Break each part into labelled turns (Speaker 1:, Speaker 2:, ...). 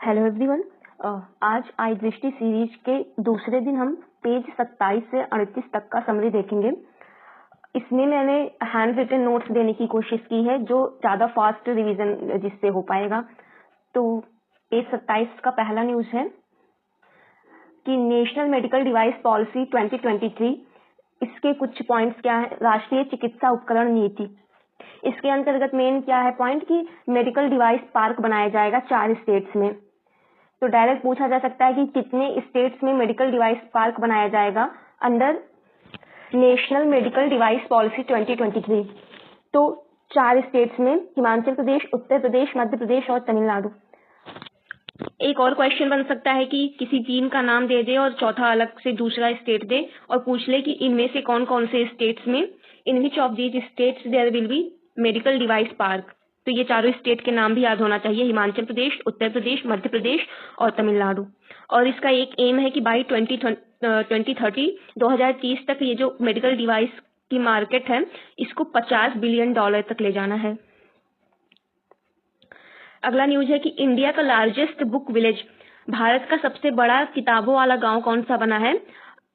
Speaker 1: Hello everyone. आज आई दृष्टि series के दूसरे दिन हम पेज 27 से 38 तक का समरी देखेंगे। इसमें मैंने हैंड रिटन नोट्स देने की कोशिश की है जो ज़्यादा फास्ट रिवीजन जिससे हो पाएगा। तो पेज 27 का पहला न्यूज़ है कि नेशनल मेडिकल डिवाइस पॉलिसी 2023, इसके कुछ पॉइंट्स क्या है। राष्ट्रीय चिकित्सा उपकरण नीति, इसके अंतर्गत मेन क्या है पॉइंट कि मेडिकल डिवाइस पार्क बनाया जाएगा 4 स्टेट्स में। तो डायरेक्ट पूछा जा सकता है कि कितने स्टेट्स में मेडिकल डिवाइस पार्क बनाया जाएगा under national medical device policy 2023। तो 4 स्टेट्स में हिमाचल प्रदेश, उत्तर प्रदेश, मध्य प्रदेश और तमिलनाडु। एक और क्वेश्चन बन सकता है कि किसी 3 का नाम दे दे और चौथा अलग से दूसरा स्टेट दे और पूछ ले कि इनमें से कौन कौन से स्टेट्स में in which of these states there will be medical device park. तो ये चारों स्टेट के नाम भी याद होना चाहिए, हिमाचल प्रदेश, उत्तर प्रदेश, मध्य प्रदेश और तमिलनाडु। और इसका एक एम है कि बाई 2030 तक ये जो मेडिकल डिवाइस की मार्केट है इसको $50 बिलियन तक ले जाना है। अगला न्यूज है कि इंडिया का लार्जेस्ट बुक विलेज, भारत का सबसे बड़ा किताबों वाला गांव कौन सा बना है?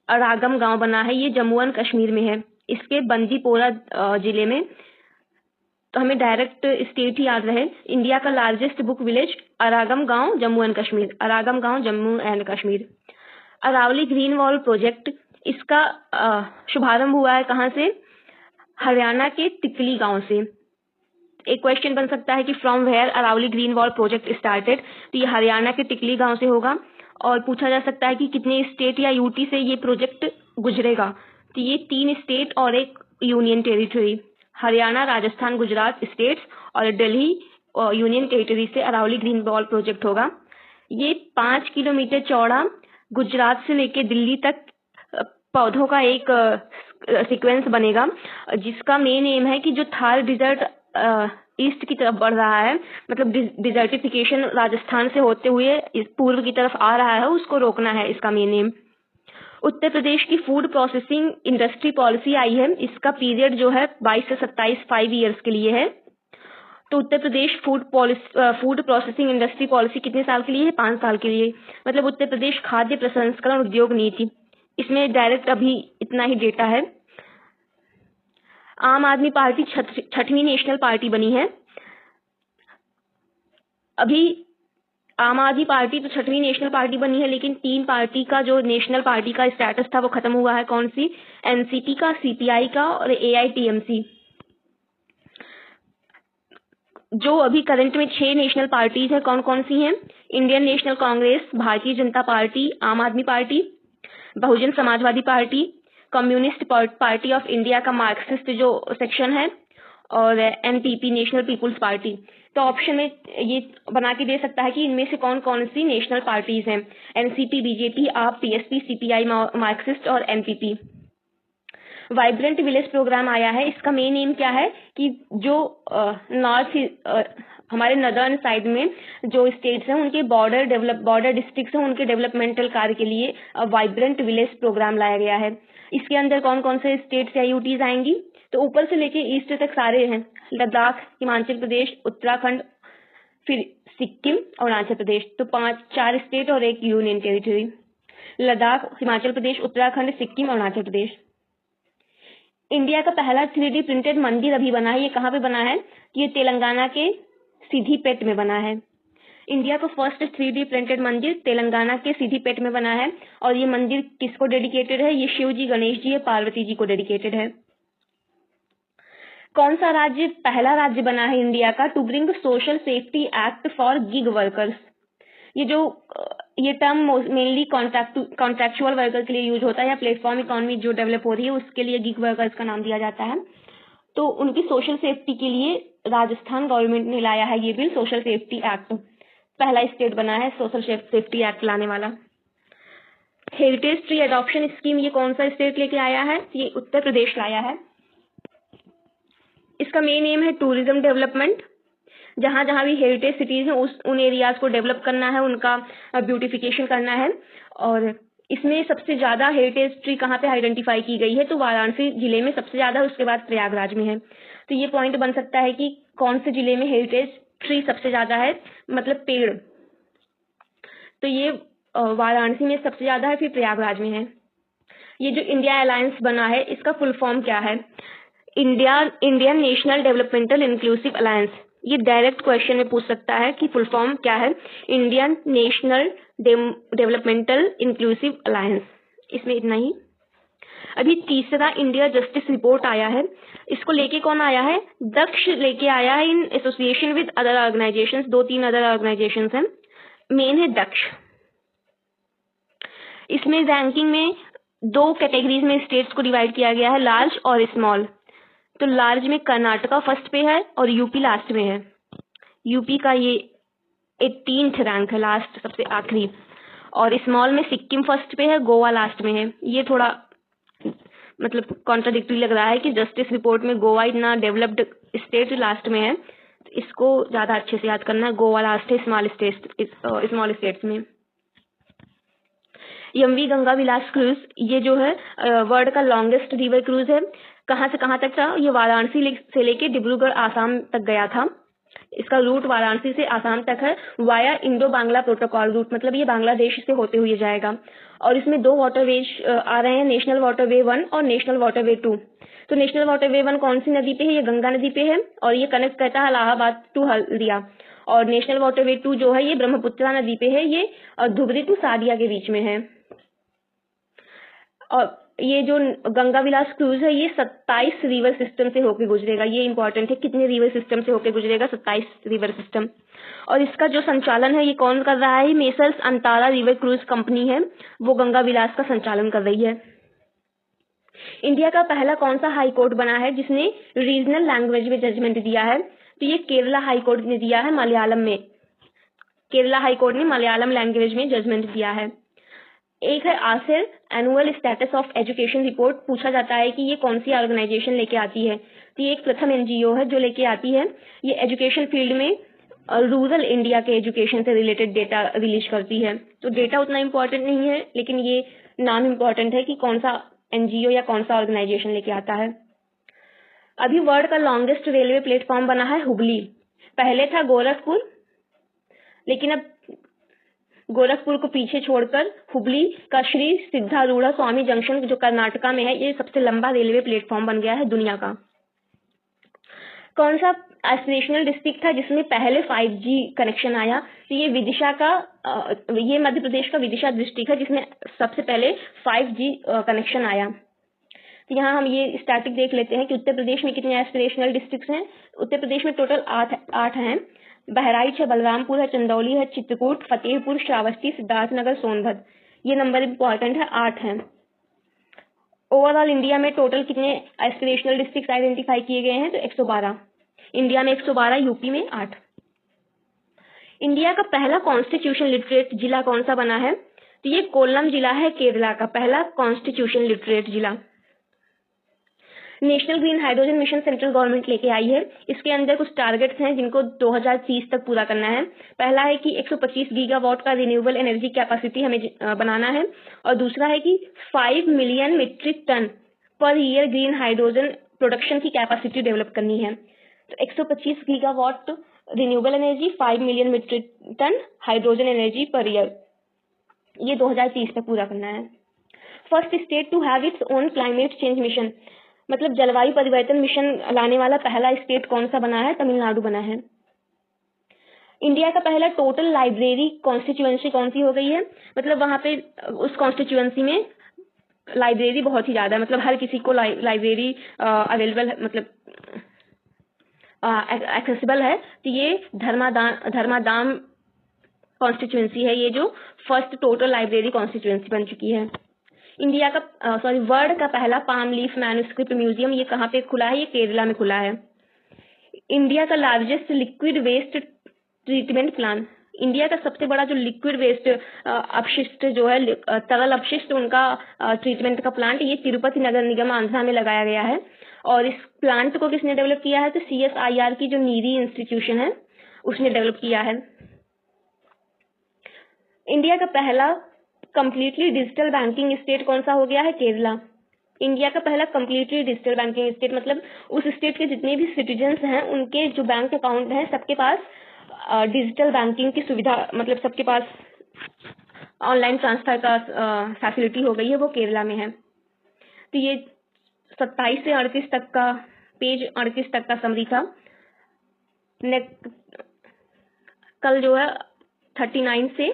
Speaker 1: अरागम गांव बना है। ये जम्मू एंड कश्मीर में है, इसके बंदीपोरा जिले में। तो हमें डायरेक्ट स्टेट ही याद रहे। इंडिया का लार्जेस्ट बुक विलेज अरागम गांव, जम्मू एंड कश्मीर। अरागम गांव, Jammu and Kashmir. Aravalli green wall project, इसका शुभारंभ हुआ है कहाँ से? हरियाणा के तिकली गांव से। एक क्वेश्चन बन सकता है कि from where Aravalli green wall project started. तो ये हरियाणा के तिकली गांव से होगा। और पूछा जा सकता है कि कितने स्टेट या यूटी से ये प्रोजेक्ट गुजरेगा। तो ये 3 स्टेट और एक union territory, Haryana, Rajasthan, Gujarat states और दिल्ली यूनियन टेरिटरी से अरावली ग्रीन वॉल प्रोजेक्ट होगा। ये 5 किलोमीटर चौड़ा गुजरात से लेकर दिल्ली तक पौधों का एक सीक्वेंस बनेगा, जिसका मेन एम है कि जो थार डिजर्ट ईस्ट की तरफ बढ़ रहा है, मतलब डिजर्टिफिकेशन राजस्थान से होते हुए इस पूर्व की तरफ आ रहा है, उसको रोकना है इसका मेन एम। उत्तर प्रदेश की फूड प्रोसेसिंग इंडस्ट्री पॉलिसी आई है। इसका पीरियड जो है 22 से 27 5 ईयर्स के लिए है। तो Uttar Pradesh food processing industry policy कितने साल के लिए है? 5 साल के लिए। मतलब उत्तर प्रदेश खाद्य प्रसंस्करण उद्योग नीति, इसमें डायरेक्ट अभी इतना ही डेटा है। आम आदमी पार्टी 6वीं नेशनल पार्टी बनी है। अभी आम आदमी पार्टी तो 6वीं नेशनल पार्टी बनी है, लेकिन 3 पार्टी का जो नेशनल पार्टी का स्टेटस था वो खत्म हुआ है। कौन सी? एनसीपी का, सीपीआई का और एआईटीएमसी। जो अभी करंट में 6 नेशनल पार्टीज है, कौन कौन सी हैं? Indian national Congress, Bharatiya Janata party, आम आदमी party, Bahujan Samajwadi party, communist party of India का मार्क्सिस्ट जो सेक्शन है, और एनपीपी, नेशनल पीपुल्स पार्टी। तो ऑप्शन में ये बना के दे सकता है कि इनमें से कौन कौन सी नेशनल पार्टीज हैं। एनसीपी, बीजेपी, आप, पीएसपी, सीपीआई, मार्क्सिस्ट और एनपीपी। वाइब्रेंट विलेज प्रोग्राम आया है। इसका मेन एम क्या है कि जो हमारे नदर्न साइड में जो स्टेट्स हैं उनके बॉर्डर डिस्ट्रिक्ट्स हैं, उनके डेवलपमेंटल कार्य के लिए वाइब्रेंट विलेज प्रोग्राम लाया गया है। इसके अंदर कौन कौन से स्टेट्स या यूटीज आएंगी? तो ऊपर से लेके ईस्ट तक सारे हैं। लद्दाख, हिमाचल प्रदेश, उत्तराखंड, फिर सिक्किम, अरुणाचल प्रदेश। तो 4 स्टेट और एक union territory. Ladakh, Himachal Pradesh, Uttarakhand, Sikkim, Arunachal Pradesh. India का पहला 3D प्रिंटेड मंदिर अभी बना है। ये कहाँ पे बना है? ये तेलंगाना के सिद्धिपेट में बना है। इंडिया का फर्स्ट 3D प्रिंटेड मंदिर तेलंगाना के सिद्धिपेट में बना है। और ये मंदिर किसको डेडिकेटेड है? ये शिव जी, गणेश जी और पार्वती जी को डेडिकेटेड है। कौन सा राज्य पहला राज्य बना है इंडिया का to bring social safety act for gig workers? ये टर्म मेनली कॉन्ट्रैक्चुअल वर्कर के लिए यूज होता है, या प्लेटफॉर्म इकोनॉमी जो डेवलप हो रही है उसके लिए गिग वर्कर्स का नाम दिया जाता है। तो उनकी सोशल सेफ्टी के लिए राजस्थान गवर्नमेंट ने लाया है ये बिल, सोशल सेफ्टी एक्ट। पहला स्टेट बना है सोशल सेफ्टी एक्ट लाने वाला। हेरिटेज ट्री एडॉप्शन स्कीम, ये कौन सा स्टेट लेके आया है? ये उत्तर प्रदेश लाया है। इसका मेन एम है टूरिज्म डेवलपमेंट। जहां जहां भी हेरिटेज सिटीज हैं उन एरियाज को डेवलप करना है, उनका ब्यूटिफिकेशन करना है। और इसमें सबसे ज्यादा हेरिटेज ट्री कहाँ पे आइडेंटिफाई की गई है? तो वाराणसी जिले में सबसे ज्यादा, उसके बाद प्रयागराज में है। तो ये पॉइंट बन सकता है कि कौन से जिले में हेरिटेज ट्री सबसे ज्यादा है, मतलब पेड़। तो ये वाराणसी में सबसे ज्यादा है, फिर प्रयागराज में है। ये जो इंडिया अलायंस बना है इसका फुल फॉर्म क्या है? Indian national developmental inclusive alliance. ये डायरेक्ट क्वेश्चन में पूछ सकता है कि फुल फॉर्म क्या है, Indian national developmental inclusive alliance. इसमें इतना ही। अभी तीसरा इंडिया जस्टिस रिपोर्ट आया है, इसको लेके कौन आया है? दक्ष लेके आया है in association with other organisations. 2-3 other organisations हैं, मेन है दक्ष। इसमें रैंकिंग में 2 कैटेगरीज में स्टेट्स को डिवाइड किया गया है, लार्ज और स्मॉल। तो लार्ज में कर्नाटका फर्स्ट पे है और यूपी लास्ट में है। यूपी का ये 18th रैंक है, लास्ट सबसे आखिरी। और स्मॉल में सिक्किम फर्स्ट पे है, गोवा लास्ट में है। ये थोड़ा मतलब कॉन्ट्राडिक्टरी लग रहा है कि जस्टिस रिपोर्ट में गोवा इतना डेवलप्ड स्टेट लास्ट में है, तो इसको ज्यादा अच्छे से याद करना है। गोवा लास्ट है स्मॉल स्टेट्स में। यमवी गंगा विलास क्रूज, ये जो है वर्ल्ड का लॉन्गेस्ट रिवर क्रूज है। कहाँ से कहाँ तक था? ये वाराणसी से लेके डिब्रूगढ़ आसाम तक गया था। इसका रूट वाराणसी से आसाम तक है, via Indo Bangla protocol root, मतलब ये बांग्लादेश से होते हुए जाएगा। और इसमें 2 वाटरवेज आ रहे हैं, नेशनल वाटरवे 1 और नेशनल वाटरवे 2। तो नेशनल वाटरवे 1 कौन सी नदी पे है? ये गंगा नदी पे है और ये कनेक्ट करता है इलाहाबाद टू हल्दिया। और नेशनल वाटरवे 2 जो है ये ब्रह्मपुत्रा नदी पे है, ये धुबरी टू सादिया के बीच में है। और ये जो गंगा विलास क्रूज है ये 27 रिवर सिस्टम से होकर गुजरेगा। ये इंपॉर्टेंट है, कितने रिवर सिस्टम से होकर गुजरेगा? 27 रिवर सिस्टम। और इसका जो संचालन है ये कौन कर रहा है? Messrs Antara river cruise company है, वो गंगा विलास का संचालन कर रही है। इंडिया का पहला कौन सा हाई कोर्ट बना है जिसने रीजनल लैंग्वेज में जजमेंट दिया है? तो ये केरला हाई कोर्ट ने दिया है, मलयालम में। केरला हाई कोर्ट ने मलयालम लैंग्वेज में जजमेंट दिया है। एक है Asir annual status of education report. पूछा जाता है कि ये कौन सी ऑर्गेनाइजेशन लेके आती है, तो ये एक प्रथम एनजीओ है जो लेके आती है। ये एजुकेशन फील्ड में रूरल इंडिया के एजुकेशन से रिलेटेड डेटा रिलीज करती है। तो डेटा उतना इम्पोर्टेंट नहीं है, लेकिन ये नाम इम्पोर्टेंट है कि कौन सा एनजीओ या कौन सा ऑर्गेनाइजेशन लेके आता है। अभी वर्ल्ड का लॉन्गेस्ट रेलवे प्लेटफॉर्म बना है हुबली। पहले था गोरखपुर, लेकिन अब गोरखपुर को पीछे छोड़कर हुबली का श्री सिद्धारूढ़ा स्वामी जंक्शन जो कर्नाटका में है, ये सबसे लंबा रेलवे प्लेटफॉर्म बन गया है दुनिया का। कौन सा एस्पिरेशनल डिस्ट्रिक्ट था जिसमें पहले 5G कनेक्शन आया? तो ये विदिशा का ये मध्य प्रदेश का विदिशा डिस्ट्रिक्ट है जिसमें सबसे पहले 5G कनेक्शन आया। तो यहाँ हम ये स्टैटिक देख लेते हैं कि उत्तर प्रदेश में कितने एस्पिरेशनल डिस्ट्रिक्ट्स हैं। उत्तर प्रदेश में टोटल 8 हैं। बहराइच है, बलरामपुर है, चंदौली है, चित्रकूट, फतेहपुर, श्रावस्ती, सिद्धार्थनगर, सोनभद्र। ये नंबर इंपॉर्टेंट है, 8 हैं। ओवरऑल इंडिया में टोटल कितने एस्पिरेशनल डिस्ट्रिक्ट आइडेंटिफाई किए गए हैं? तो 112। इंडिया में 112, यूपी में 8। इंडिया का पहला कॉन्स्टिट्यूशन लिटरेट जिला कौन सा बना है? तो ये कोल्लम जिला है, केरला का पहला कॉन्स्टिट्यूशन लिटरेट जिला। National green hydrogen mission central government लेके आई है। इसके अंदर कुछ टारगेट्स हैं जिनको 2030 तक पूरा करना है। पहला है कि 125 गीगावाट का रिन्यूएबल एनर्जी कैपेसिटी हमें बनाना है, और दूसरा है कि 5 million metric ton per year green hydrogen production की कैपेसिटी डेवलप करनी है। तो 125 gigawatt renewable energy, 5 million metric ton hydrogen energy per year, ये 2030 तक पूरा करना है। First state to have its own climate change mission, मतलब जलवायु परिवर्तन मिशन लाने वाला पहला स्टेट कौन सा बना है? तमिलनाडु बना है। इंडिया का पहला टोटल लाइब्रेरी कॉन्स्टिट्यूएंसी कौन सी हो गई है? मतलब वहां पे उस कॉन्स्टिट्यूएंसी में लाइब्रेरी बहुत ही ज्यादा है, मतलब हर किसी को लाइब्रेरी अवेलेबल, मतलब एक्सेसिबल है। तो ये धर्मादाम कॉन्स्टिट्यूएंसी है, ये जो फर्स्ट टोटल लाइब्रेरी कॉन्स्टिट्यूएंसी बन चुकी है। इंडिया का वर्ल्ड का पहला पाम लीफ मैन्युस्क्रिप्ट म्यूजियम ये कहाँ पे खुला है? ये केरला में खुला है। इंडिया का largest liquid waste treatment plant, India का सबसे बड़ा जो लिक्विड वेस्ट अपशिष्ट जो है, तरल अपशिष्ट, उनका ट्रीटमेंट का प्लांट ये तिरुपति नगर निगम आंध्रा में लगाया गया है। और इस प्लांट को किसने डेवलप किया है? तो CSIR की जो नीरी इंस्टीट्यूशन है उसने डेवलप किया है। इंडिया का पहला कंप्लीटली डिजिटल बैंकिंग स्टेट कौन सा हो गया है? केरला। इंडिया का पहला कंप्लीटली डिजिटल बैंकिंग स्टेट, मतलब उस स्टेट के जितने भी सिटीजन्स हैं उनके जो बैंक अकाउंट हैं सबके पास डिजिटल बैंकिंग की सुविधा, मतलब सबके पास ऑनलाइन ट्रांसफर का फैसिलिटी हो गई है वो केरला में है। तो ये 27 से 38 तक का पेज 38 तक का समरी था। कल जो है 39 से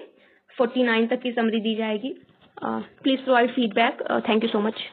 Speaker 1: 49 तक की समरी दी जाएगी। Please provide feedback. Thank you so much.